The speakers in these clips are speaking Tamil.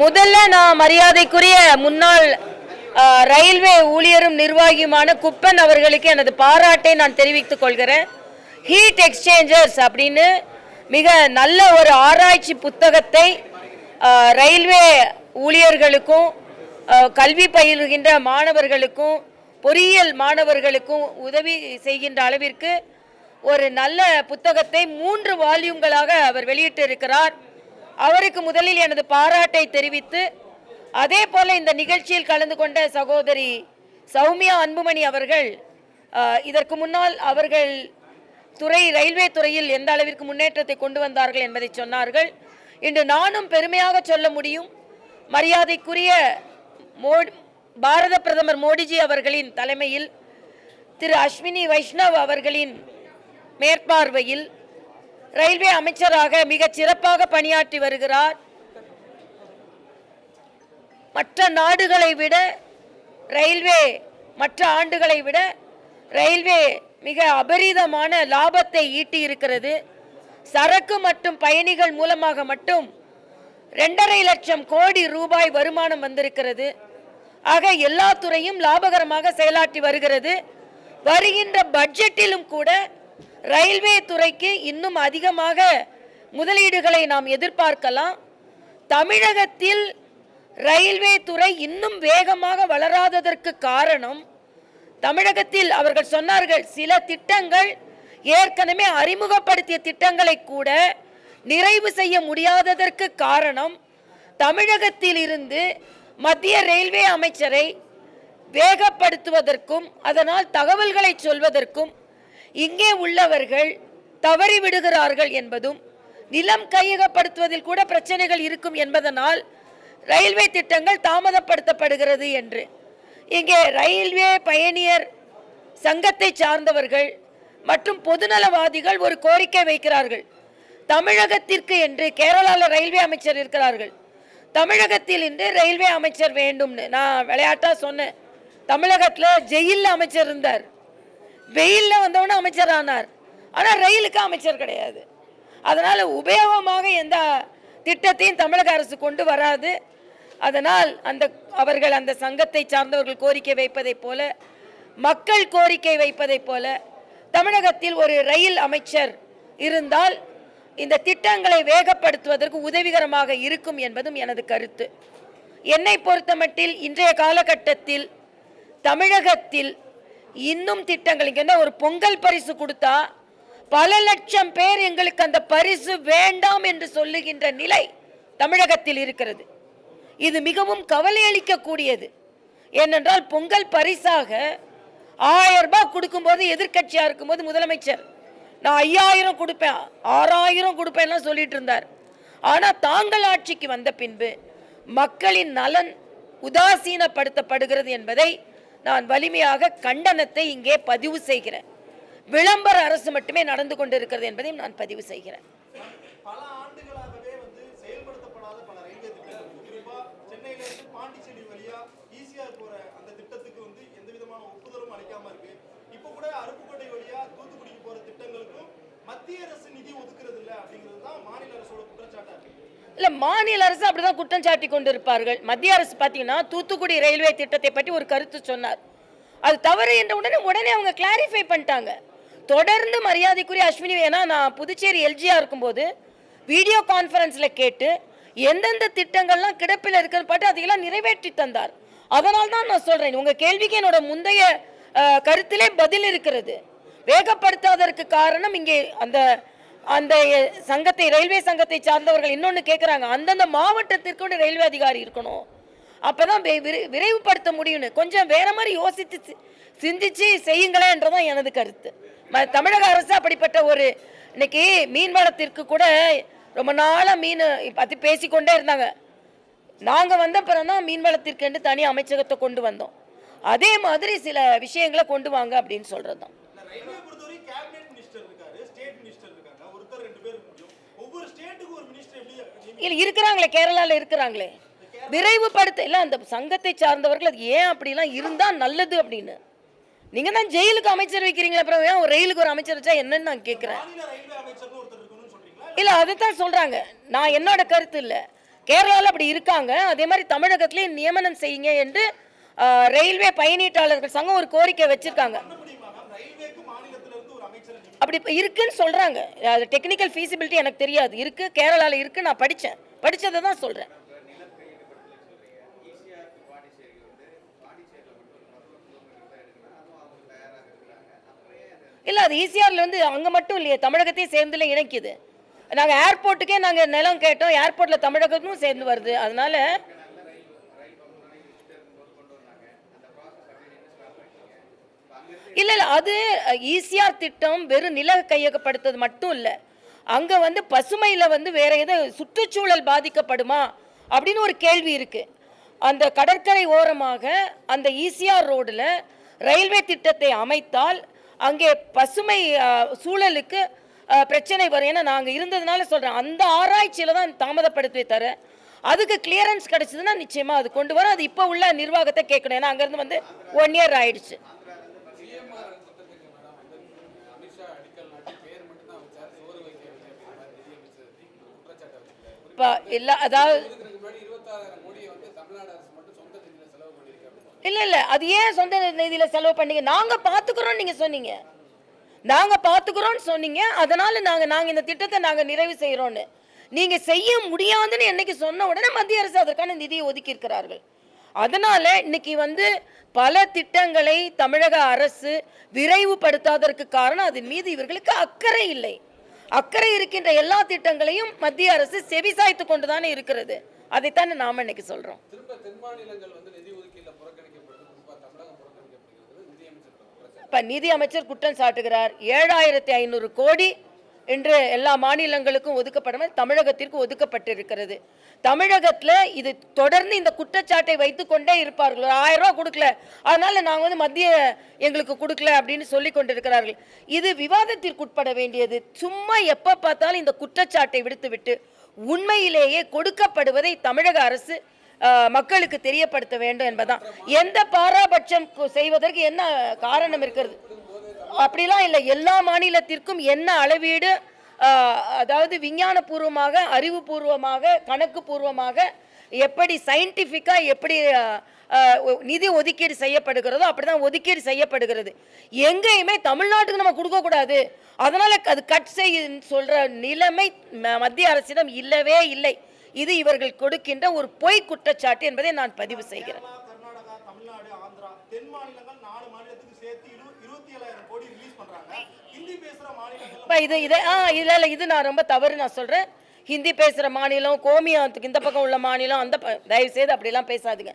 முதல்ல நான் மரியாதைக்குரிய முன்னாள் ரயில்வே ஊழியரும் நிர்வாகியுமான குப்பன் அவர்களுக்கு எனது பாராட்டை நான் தெரிவித்துக் கொள்கிறேன். ஹீட் எக்ஸ்சேஞ்சர்ஸ் அப்படின்னு மிக நல்ல ஒரு ஆராய்ச்சி புத்தகத்தை ரயில்வே ஊழியர்களுக்கும் கல்வி பயில்கின்ற மாணவர்களுக்கும் பொறியியல் மாணவர்களுக்கும் உதவி செய்கின்ற அளவிற்கு ஒரு நல்ல புத்தகத்தை 3 வால்யூம்களாக அவர் வெளியிட்டிருக்கிறார். அவருக்கு முதலில் எனது பாராட்டை தெரிவித்து, அதே போல இந்த நிகழ்ச்சியில் கலந்து கொண்ட சகோதரி சௌமியா அன்புமணி அவர்கள் இதற்கு முன்னால் அவர்கள் ரயில்வே துறையில் எந்த அளவிற்கு முன்னேற்றத்தை கொண்டு வந்தார்கள் என்பதை சொன்னார்கள். இன்று நானும் பெருமையாக சொல்ல முடியும், மரியாதைக்குரிய பாரத பிரதமர் மோடிஜி அவர்களின் தலைமையில் திரு அஸ்வினி வைஷ்ணவ் அவர்களின் மேற்பார்வையில் ரயில்வே அமைச்சராக மிக சிறப்பாக பணியாற்றி வருகிறார். மற்ற நாடுகளை விட மற்ற ஆண்டுகளை விட ரயில்வே மிக அபரிதமான லாபத்தை ஈட்டி இருக்கிறது. சரக்கு மற்றும் பயணிகள் மூலமாக மட்டும் 2.5 லட்சம் கோடி ரூபாய் வருமானம் வந்திருக்கிறது. ஆக எல்லா துறையும் லாபகரமாக செயலாற்றி வருகிறது. வருகின்ற பட்ஜெட்டிலும் கூட ரயில்வே துறைக்கு இன்னும் அதிகமாக முதலீடுகளை நாம் எதிர்பார்க்கலாம். தமிழகத்தில் ரயில்வே துறை இன்னும் வேகமாக வளராததற்கு காரணம், தமிழகத்தில் அவர்கள் சொன்னார்கள், சில திட்டங்கள் ஏற்கனவே அறிமுகப்படுத்திய திட்டங்களை கூட நிறைவு செய்ய முடியாததற்கு காரணம், தமிழகத்தில் இருந்து மத்திய ரயில்வே அமைச்சரை வேகப்படுத்துவதற்கும் அதனால் தகவல்களை சொல்வதற்கும் இங்கே உள்ளவர்கள் தவறிவிடுகிறார்கள் என்பதும், நிலம் கையகப்படுத்துவதில் கூட பிரச்சனைகள் இருக்கும் என்பதனால் ரயில்வே திட்டங்கள் தாமதப்படுத்தப்படுகிறது என்று இங்கே ரயில்வே பயணியர் சங்கத்தை சார்ந்தவர்கள் மற்றும் பொதுநலவாதிகள் ஒரு கோரிக்கை வைக்கிறார்கள். தமிழகத்திற்கு என்று கேரளாவில் ரயில்வே அமைச்சர் இருக்கிறார்கள், தமிழகத்தில் இன்று ரயில்வே அமைச்சர் வேண்டும்னு நான் விளையாட்டா சொன்னேன். தமிழகத்தில் ஜெயிலில் அமைச்சர் இருந்தார், வெயிலில் வந்தவன அமைச்சர் ஆனார், ஆனால் ரயிலுக்கு அமைச்சர் கிடையாது. அதனால் உபயோகமாக எந்த திட்டத்தையும் தமிழக அரசு கொண்டு வராது. அதனால் அவர்கள் அந்த சங்கத்தை சார்ந்தவர்கள் கோரிக்கை வைப்பதைப் போல, மக்கள் கோரிக்கை வைப்பதைப் போல தமிழகத்தில் ஒரு ரயில் அமைச்சர் இருந்தால் இந்த திட்டங்களை வேகப்படுத்துவதற்கு உதவிகரமாக இருக்கும் என்பதும் எனது கருத்து. என்னை பொறுத்தமட்டில் இன்றைய காலகட்டத்தில் தமிழகத்தில் இன்னும் திட்டங்கள், இங்கே ஒரு பொங்கல் பரிசு கொடுத்தா பல லட்சம் பேர் எங்களுக்கு அந்த பரிசு வேண்டாம் என்று சொல்லுகின்ற நிலை தமிழகத்தில் இருக்கிறது. இது மிகவும் கவலை அளிக்கக்கூடியது. ஏனென்றால் பொங்கல் பரிசாக 1000 ரூபாய் கொடுக்கும்போது, எதிர்கட்சியாக இருக்கும்போது முதலமைச்சர் நான் 5000 கொடுப்பேன் 6000 கொடுப்பேன்லாம் சொல்லிட்டு இருந்தார். ஆனால் தாங்கள் ஆட்சிக்கு வந்த பின்பு மக்களின் நலன் உதாசீனப்படுத்தப்படுகிறது என்பதை நான் வலிமையாக கண்டனத்தை இங்கே பதிவு செய்கிறேன். விளம்பர அரசு மட்டுமே நடந்து கொண்டிருக்கிறது என்பதையும் நான் பதிவு செய்கிறேன். பல ஆண்டுகளாகவே செயல்படுத்தப்படாத பல ரயில்வே திட்டங்கள், குறிப்பா சென்னையிலிருந்து பாண்டிச்சேரி வழியா ஈசிஆர் போற அந்த திட்டத்துக்கு எந்த விதமான ஒப்புதலும் அளிக்காம இருக்கு. இப்ப கூட அருப்புக்கோட்டை வழியா தூத்துக்குடிக்கு போற திட்டங்களுக்கும் மத்திய அரசு நிதி ஒதுக்குறது இல்லை அப்படிங்கிறது தான் மாநில அரசோட குற்றச்சாட்டா இருக்கு. இல்ல, மாநில அரசு அப்படிதான் குற்றம் சாட்டி கொண்டிருப்பார்கள். மத்திய அரசு பார்த்தீங்கன்னா தூத்துக்குடி ரயில்வே திட்டத்தை பற்றி ஒரு கருத்து சொன்னார், அது தவறு என்ற உடனே அவங்க கிளாரிஃபை பண்ணிட்டாங்க. தொடர்ந்து மரியாதைக்குரிய அஸ்வினி, ஏன்னா நான் புதுச்சேரி எல்ஜியா இருக்கும்போது வீடியோ கான்ஃபரன்ஸில் கேட்டு எந்தெந்த திட்டங்கள்லாம் கிடப்பில் இருக்குன்னு பார்த்து அதையெல்லாம் நிறைவேற்றி தந்தார். அதனால் தான் நான் சொல்கிறேன், உங்கள் கேள்விக்கு என்னோட முந்தைய கருத்திலே பதில் இருக்கிறது. வேகப்படுத்தாததற்கு காரணம் இங்கே அந்த சங்கத்தை, ரயில்வே சங்கத்தை சார்ந்தவர்கள் இன்னொன்று கேட்குறாங்க, அந்தந்த மாவட்டத்திற்கு ரயில்வே அதிகாரி இருக்கணும், அப்போ தான் விரைவுபடுத்த முடியும்னு. கொஞ்சம் வேற மாதிரி யோசித்து சிந்திச்சு செய்யுங்களேன்றதான் எனது கருத்து. தமிழக அரசு அப்படிப்பட்ட ஒரு, இன்னைக்கு மீன் வளத்திற்கு கூட ரொம்ப நாளாக மீன் பற்றி பேசிக்கொண்டே இருந்தாங்க. நாங்கள் வந்த பிறந்தான் மீன் வளத்திற்கு என்று தனி அமைச்சகத்தை கொண்டு வந்தோம். அதே மாதிரி சில விஷயங்களை கொண்டு வாங்க அப்படின்னு சொல்கிறது தான். இல்லை இருக்கிறாங்களே, கேரளாவில் இருக்கிறாங்களே, விரைவுபடுத்த இல்லை அந்த சங்கத்தை சார்ந்தவர்கள் அது ஏன் அப்படிலாம் இருந்தால் நல்லது அப்படின்னு. நீங்கள் தான் ஜெயிலுக்கு அமைச்சர் வைக்கிறீங்களா, அப்புறம் ஏன் ஒரு ரயிலுக்கு ஒரு அமைச்சர் வச்சா என்னன்னு நான் கேட்குறேன். இல்லை, அதை தான் சொல்கிறாங்க. நான் என்னோட கருத்து இல்லை, கேரளாவில் அப்படி இருக்காங்க. அதே மாதிரி தமிழகத்திலேயும் நியமனம் செய்யுங்க என்று ரயில்வே பயணீட்டாளர்கள் சங்கம் ஒரு கோரிக்கை வச்சிருக்காங்க. அப்படி இருக்குன்னு சொல்றாங்க. அது டெக்னிக்கல் ஃபீசிபிலிட்டி எனக்கு தெரியாது. இருக்கு, கேரளாவில் இருக்கு, நான் படிச்சதை தான் சொல்றேன். இல்லை, அது ஈசிஆர்ல வந்து அங்கே மட்டும் இல்லையே, தமிழகத்தையும் சேர்ந்துல இணைக்குது. நாங்கள் ஏர்போர்ட்டுக்கே நாங்கள் நிலம் கேட்டோம், ஏர்போர்ட்டில் தமிழகமும் சேர்ந்து வருது. அதனால இல்லை இல்லை, அது ஈசிஆர் திட்டம் வெறும் நில கையகப்படுத்துறது மட்டும் இல்லை. அங்கே வந்து பசுமையில் வந்து வேற ஏதோ சுற்றுச்சூழல் பாதிக்கப்படுமா அப்படின்னு ஒரு கேள்வி இருக்கு. அந்த கடற்கரை ஓரமாக அந்த ஈசிஆர் ரோடில் ரயில்வே திட்டத்தை அமைத்தால் அங்கே பசுமை சூழலுக்கு பிரச்சனை வரும். ஏன்னா நாங்கள் இருந்ததுனால சொல்கிறேன், அந்த ஆராய்ச்சியில் தான் தாமதப்படுத்தி தர. அதுக்கு கிளியரன்ஸ் கிடைச்சதுன்னா நிச்சயமாக அது கொண்டு வரும். அது இப்போ உள்ள நிர்வாகத்தை கேட்கணும். ஏன்னா அங்கேருந்து வந்து 1 இயர் ஆயிடுச்சு. இப்போ இல்லை, அதாவது இல்லை இல்லை, அது ஏன் சொந்த நிதியில் செலவு பண்ணீங்க? நாங்கள் பார்த்துக்குறோம் நீங்கள் சொன்னீங்க, நாங்கள் பார்த்துக்குறோன்னு சொன்னீங்க. அதனால் நாங்கள் இந்த திட்டத்தை நாங்கள் நிறைவு செய்கிறோன்னு நீங்கள் செய்ய முடியாதுன்னு என்னைக்கு சொன்ன உடனே மத்திய அரசு அதற்கான நிதியை ஒதுக்கி இருக்கிறார்கள். அதனால் இன்னைக்கு வந்து பல திட்டங்களை தமிழக அரசு விரைவுபடுத்தாததற்கு காரணம் அதன் மீது இவர்களுக்கு அக்கறை இல்லை. அக்கறை இருக்கின்ற எல்லா திட்டங்களையும் மத்திய அரசு செவிசாய்த்து கொண்டு தானே இருக்கிறது. அதைத்தானே நாம் இன்னைக்கு சொல்கிறோம். இப்போ நிதி அமைச்சர் குற்றம் சாட்டுகிறார். 7500 கோடி என்று எல்லா மாநிலங்களுக்கும் ஒதுக்கப்படாம தமிழகத்திற்கு ஒதுக்கப்பட்டிருக்கிறது. தமிழகத்தில் இது தொடர்ந்து இந்த குற்றச்சாட்டை வைத்துக் கொண்டே இருப்பார்கள். 1000 ரூபா கொடுக்கல, அதனால நாங்கள் வந்து மத்திய எங்களுக்கு கொடுக்கல அப்படின்னு சொல்லி கொண்டிருக்கிறார்கள். இது விவாதத்திற்குட்பட வேண்டியது. சும்மா எப்போ பார்த்தாலும் இந்த குற்றச்சாட்டை விடுத்துவிட்டு உண்மையிலேயே கொடுக்கப்படுவதை தமிழக அரசு மக்களுக்கு தெரியப்படுத்த வேண்டும் என்பதுதான். எந்த பாராபட்சம் செய்வதற்கு என்ன காரணம் இருக்கிறது? அப்படிலாம் இல்லை. எல்லா மாநிலத்திற்கும் என்ன அளவீடு, அதாவது விஞ்ஞானபூர்வமாக, அறிவுபூர்வமாக, கணக்கு பூர்வமாக எப்படி சயின்டிஃபிக்காக எப்படி நிதி ஒதுக்கீடு செய்யப்படுகிறதோ அப்படிதான் ஒதுக்கீடு செய்யப்படுகிறது. எங்கேயுமே தமிழ்நாட்டுக்கு நம்ம கொடுக்கக்கூடாது, அதனால் அது கட் செய்யுன்னு சொல்கிற நிலைமை மத்திய அரசிடம் இல்லவே இல்லை. இது இவர்கள் கொடுக்கின்ற ஒரு பொய் குற்றச்சாட்டு என்பதை நான் பதிவு செய்கிறேன். கர்நாடகா, தமிழ்நாடு, ஆந்திரா, தென் மாநிலங்கள் 4 மாநிலத்துக்கு சேர்த்து 27,000 கோடி ரிலீஸ் பண்றாங்க. ஹிந்தி பேசுற மாநிலங்கள் இது நான் ரொம்ப தவறு நான் சொல்றேன். ஹிந்தி பேசுற மாநிலம், கோமியாத்துக்கு இந்த பக்கம் உள்ள மாநிலம், அந்த தயவு செய்து அப்படிலாம் பேசாதுங்க.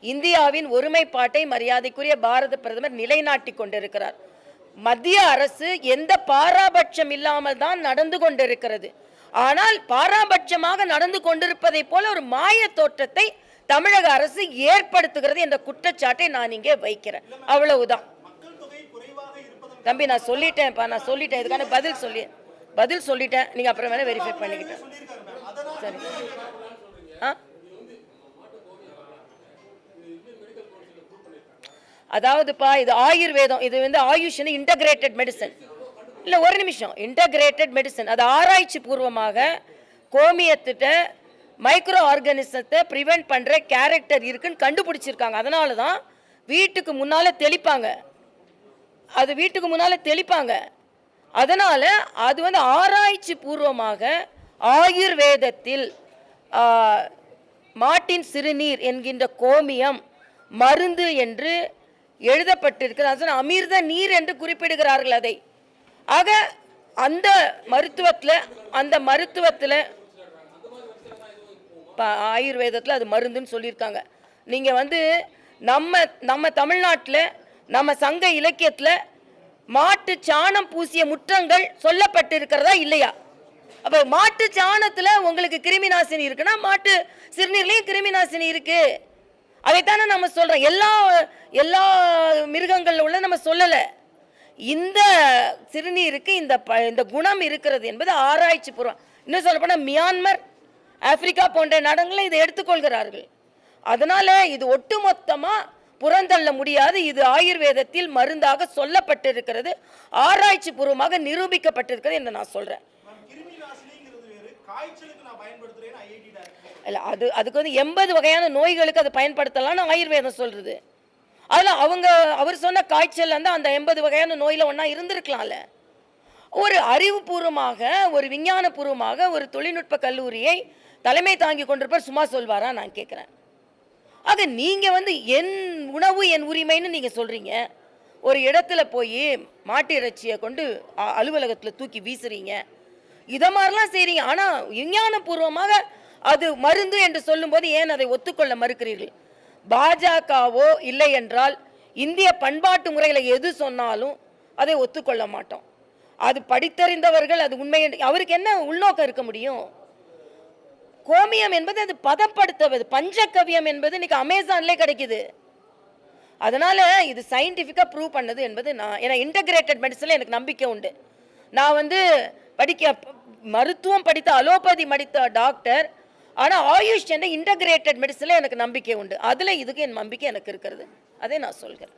இந்தியாவின் ஒருமைப்பாட்டை மரியாதைக்குரிய பாரத பிரதமர் நிலைநாட்டி கொண்டிருக்கிறார். மத்திய அரசு எந்த பாராபட்சம் இல்லாமல் தான் நடந்து கொண்டிருக்கிறது. ஆனால் பாராபட்சமாக நடந்து கொண்டிருப்பதை போல ஒரு மாய தோற்றத்தை தமிழக அரசு ஏற்படுத்துகிறது என்ற குற்றச்சாட்டை நான் இங்கே வைக்கிறேன். அவ்வளவுதான் தம்பி, நான் சொல்லிட்டேன்ப்பா, நான் சொல்லிட்டேன். இதுக்கான பதில் சொல்லிட்டேன். நீங்க அப்புறம் வேணா வெரிஃபை பண்ணிக்கிட்டேன். சரி. அதாவதுப்பா, இது ஆயுர்வேதம், இது வந்து ஆயுஷ் இன்டகிரேட்டட் மெடிசன் இல்லை. ஒரு நிமிஷம், இன்டகிரேட்டட் மெடிசன் அது ஆராய்ச்சி பூர்வமாக கோமியத்திட்ட மைக்ரோ ஆர்கானிசத்தை ப்ரிவெண்ட் பண்ணுற கேரக்டர் இருக்குன்னு கண்டுபிடிச்சிருக்காங்க. அதனால தான் வீட்டுக்கு முன்னால் தெளிப்பாங்க, அது வீட்டுக்கு முன்னால் தெளிப்பாங்க. அதனால் அது வந்து ஆராய்ச்சி பூர்வமாக ஆயுர்வேதத்தில் மாட்டின் சிறுநீர் என்கின்ற கோமியம் மருந்து என்று எழுதப்பட்டிருக்கிறது. அமிர்த நீர் என்று குறிப்பிடுகிறார்கள் அதை. ஆக அந்த மருத்துவத்தில் ஆயுர்வேதத்தில் அது மருந்துன்னு சொல்லியிருக்காங்க. நீங்கள் வந்து நம்ம தமிழ்நாட்டில் நம்ம சங்க இலக்கியத்தில் மாட்டு சாணம் பூசிய முற்றங்கள் சொல்லப்பட்டிருக்கிறதா இல்லையா? அப்போ மாட்டு சாணத்தில் உங்களுக்கு கிருமி நாசினி இருக்குன்னா மாட்டு சிறுநீர்லையும் கிருமி நாசினி இருக்கு. அதைத்தானே நம்ம சொல்கிறோம். எல்லா மிருகங்கள் உள்ள நம்ம சொல்லலை. இந்த சிறுநீருக்கு இந்த குணம் இருக்கிறது என்பது ஆராய்ச்சி பூர்வம். இன்னும் சொல்லப்போனால் மியான்மர், ஆப்பிரிக்கா போன்ற நாடுகளில் இதை எடுத்துக்கொள்கிறார்கள். அதனால இது ஒட்டுமொத்தமாக புறந்தள்ள முடியாது. இது ஆயுர்வேதத்தில் மருந்தாக சொல்லப்பட்டிருக்கிறது, ஆராய்ச்சி பூர்வமாக நிரூபிக்கப்பட்டிருக்கிறது என்று நான் சொல்றேன். இல்லை அதுக்கு வந்து 80 வகையான நோய்களுக்கு அதை பயன்படுத்தலாம்னு ஆயுர்வேதம் சொல்கிறது. அதில் அவர் சொன்ன காய்ச்சல் வந்து அந்த 80 வகையான நோயில் ஒன்றா இருந்திருக்கலாம்ல. ஒரு அறிவுபூர்வமாக, ஒரு விஞ்ஞானபூர்வமாக ஒரு தொழில்நுட்ப கல்லூரியை தலைமை தாங்கி கொண்டிருப்பவர் சும்மா சொல்வாரா நான் கேட்குறேன். ஆக நீங்கள் வந்து என் உணவு என் உரிமைன்னு நீங்கள் சொல்கிறீங்க. ஒரு இடத்துல போய் மாட்டு இறைச்சியை கொண்டு அலுவலகத்தில் தூக்கி வீசுறீங்க. இதை மாதிரிலாம் செய்கிறீங்க. ஆனால் விஞ்ஞானபூர்வமாக அது மருந்து என்று சொல்லும்போது ஏன் அதை ஒத்துக்கொள்ள மறுக்கிறீர்கள்? பாஜகவோ இல்லை என்றால் இந்திய பண்பாட்டு முறையில் எது சொன்னாலும் அதை ஒத்துக்கொள்ள மாட்டோம். அது படித்தறிந்தவர்கள், அது உண்மை. அவருக்கு என்ன உள்நோக்கம் இருக்க முடியும்? கோமியம் என்பது அது பதப்படுத்துவது. பஞ்சகவியம் என்பது இன்னைக்கு அமேசான்லேயே கிடைக்குது. அதனால இது சயின்டிஃபிக்காக ப்ரூவ் பண்ணது என்பது ஏன்னா இன்டகிரேட்டட் மெடிசனில் எனக்கு நம்பிக்கை உண்டு. நான் வந்து மருத்துவம் படித்த அலோபதி படித்த டாக்டர். ஆனால் ஆயுஷ் என்ற இன்டகிரேட்டட் மெடிசனில் எனக்கு நம்பிக்கை உண்டு. அதில் இதுக்கு என் நம்பிக்கை எனக்கு இருக்கிறது. அதே நான் சொல்கிறேன்.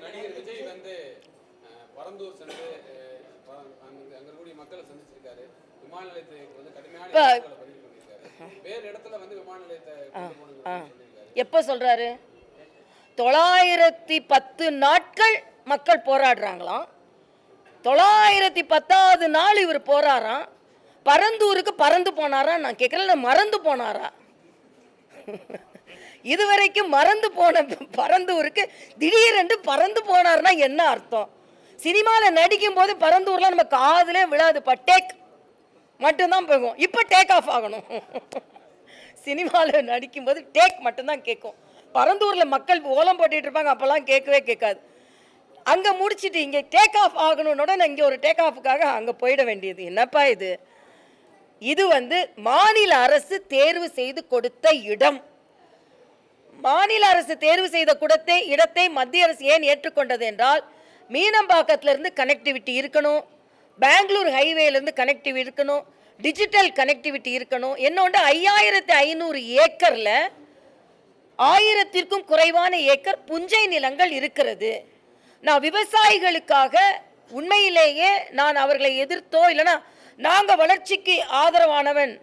நடிகர் விஜய் வந்து பரந்தூர் சென்று அங்கே கூடிய மக்களை சந்திச்சிருக்காரு. விமான நிலையத்தை வந்து கடுமையான வேறு இடத்துல வந்து விமான நிலையத்தை எப்போ சொல்கிறாரு? 910 நாட்கள் மக்கள் போராடுறாங்களாம். 910வது நாள் இவர் போறாராம். பரந்தூருக்கு பறந்து போனாரா நான் கேட்குறேன். மறந்து போனாரா? இதுவரைக்கும் மறந்து போன பரந்தூருக்கு திடீரென்று பறந்து போனார்னா என்ன அர்த்தம்? சினிமாவில் நடிக்கும் போது பரந்தூர்லாம் நம்ம காதிலே விழாதுப்பா. டேக் மட்டும்தான் போகும். இப்போ டேக் ஆஃப் ஆகணும். சினிமாவில் நடிக்கும்போது டேக் மட்டும்தான் கேட்கும். பரந்தூரில் மக்கள் ஓலம் போட்டுட்டு இருப்பாங்க, அப்போல்லாம் கேட்கவே கேட்காது. அங்கே முடிச்சுட்டு இங்கே டேக் ஆஃப் ஆகணுன்னோட நான் இங்கே ஒரு டேக் ஆஃபுக்காக அங்கே போயிட வேண்டியது. என்னப்பா இது? இது வந்து மாநில அரசு தேர்வு செய்து கொடுத்த இடம். மாநில அரசு தேர்வு செய்த இடத்தை மத்திய அரசு ஏன் ஏற்றுக்கொண்டது என்றால், மீனம்பாக்கத்திலிருந்து கனெக்டிவிட்டி இருக்கணும், பெங்களூர் ஹைவேலேருந்து கனெக்டிவிட்டி இருக்கணும், டிஜிட்டல் கனெக்டிவிட்டி இருக்கணும். என்னோட 5500 ஏக்கரில் 1000க்கும் குறைவான ஏக்கர் புஞ்சை நிலங்கள் இருக்கிறது. நான் விவசாயிகளுக்காக உண்மையிலேயே நான் அவர்களை எதிர்த்தோ இல்லைனா நாங்கள் வளர்ச்சிக்கு ஆதரவானவன்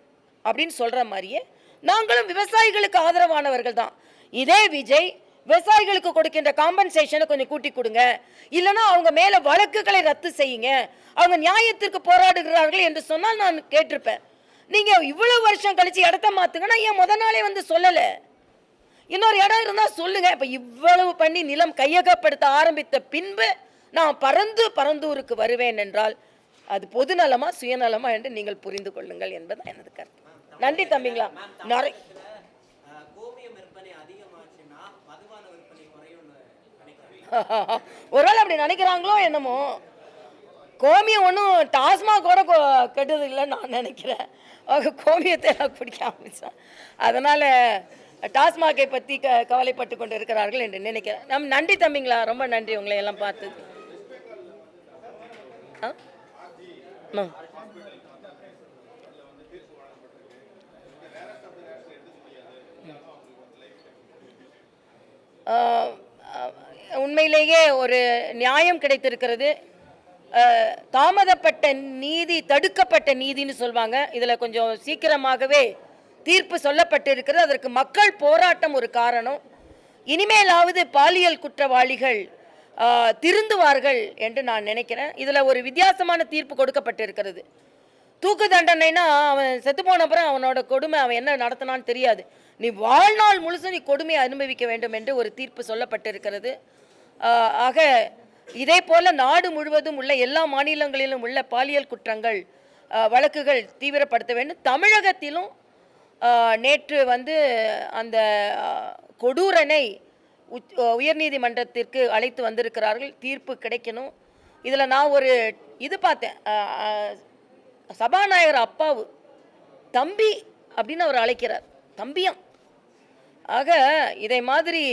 அப்படின்னு சொல்கிற மாதிரியே நாங்களும் விவசாயிகளுக்கு ஆதரவானவர்கள் தான். இதே விஜய் விவசாயிகளுக்கு கொடுக்கின்ற காம்பன்சேஷனை கொஞ்சம் கூட்டி கொடுங்க, இல்லைனா அவங்க மேலே வழக்குகளை ரத்து செய்யுங்க, அவங்க நியாயத்திற்கு போராடுகிறார்கள் என்று சொன்னால் நான் கேட்டிருப்பேன். நீங்கள் இவ்வளவு வருஷம் கழித்து இடத்த மாற்றுங்கன்னா ஏன் முத நாளே வந்து சொல்லலை? இன்னொரு இடம் இருந்தால் சொல்லுங்க. இப்போ இவ்வளவு பண்ணி நிலம் கையகப்படுத்த ஆரம்பித்த பின்பு நான் பரந்தூருக்கு வருவேன் என்றால் அது பொதுநலமா சுயநலமா என்று நீங்கள் புரிந்து கொள்ளுங்கள் என்பது எனது கருத்து. நன்றி தம்பிங்களா. ஒரு ஆள் அப்படி நினைக்கிறாங்களோ என்னமோ. கோமியம் ஒன்றும் டாஸ்மாக் கூட கெட்டது இல்லைன்னு நான் நினைக்கிறேன். கோமியத்தை நான் குடிக்க ஆரம்பித்தேன். அதனால் டாஸ்மாகை பற்றி கவலைப்பட்டு கொண்டு இருக்கிறார்கள் என்று நினைக்கிறேன். நன்றி தம்பிங்களா, ரொம்ப நன்றி உங்களை எல்லாம் பார்த்தது. உண்மையிலேயே ஒரு நியாயம் கிடைத்திருக்கிறது. தாமதப்பட்ட நீதி தடுக்கப்பட்ட நீதின்னு சொல்வாங்க. இதில் கொஞ்சம் சீக்கிரமாகவே தீர்ப்பு சொல்லப்பட்டு இருக்கிறது. அதற்கு மக்கள் போராட்டம் ஒரு காரணம். இனிமேலாவது பாலியல் குற்றவாளிகள் திருந்துவார்கள் என்று நான் நினைக்கிறேன். இதில் ஒரு வித்தியாசமான தீர்ப்பு கொடுக்கப்பட்டு இருக்கிறது. தூக்கு தண்டனைனா அவன் செத்து போன அப்புறம் அவனோட கொடுமை அவன் என்ன நடத்தினான்னு தெரியாது, நீ வாழ்நாள் முழுசும் நீ கொடுமையை அனுபவிக்க வேண்டும் என்று ஒரு தீர்ப்பு சொல்லப்பட்டு இருக்கிறது. ஆக இதே போல நாடு முழுவதும் உள்ள எல்லா மாநிலங்களிலும் உள்ள பாலியல் குற்றங்கள் வழக்குகள் தீவிரப்படுத்த வேண்டும். தமிழகத்திலும் நேற்று வந்து அந்த கொடூரனை உயர்நீதிமன்றத்திற்கு அழைத்து வந்திருக்கிறார்கள். தீர்ப்பு கிடைக்கணும். இதில் நான் ஒரு இது பார்த்தேன். சபாநாயகர் அப்பாவு தம்பி அப்படின்னு அவர் அழைக்கிறார், தம்பியம். ஆக இதை மாதிரி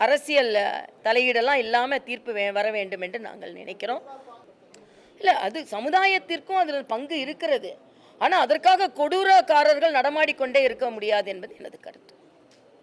அரசியல் தலையீடெல்லாம் இல்லாமல் தீர்ப்பு வர வேண்டும் என்று நாங்கள் நினைக்கிறோம். இல்லை, அது சமுதாயத்திற்கும் அதில் பங்கு இருக்கிறது. ஆனால் அதற்காக கொடூரக்காரர்கள் நடமாடிக்கொண்டே இருக்க முடியாது என்பது எனது கருத்து.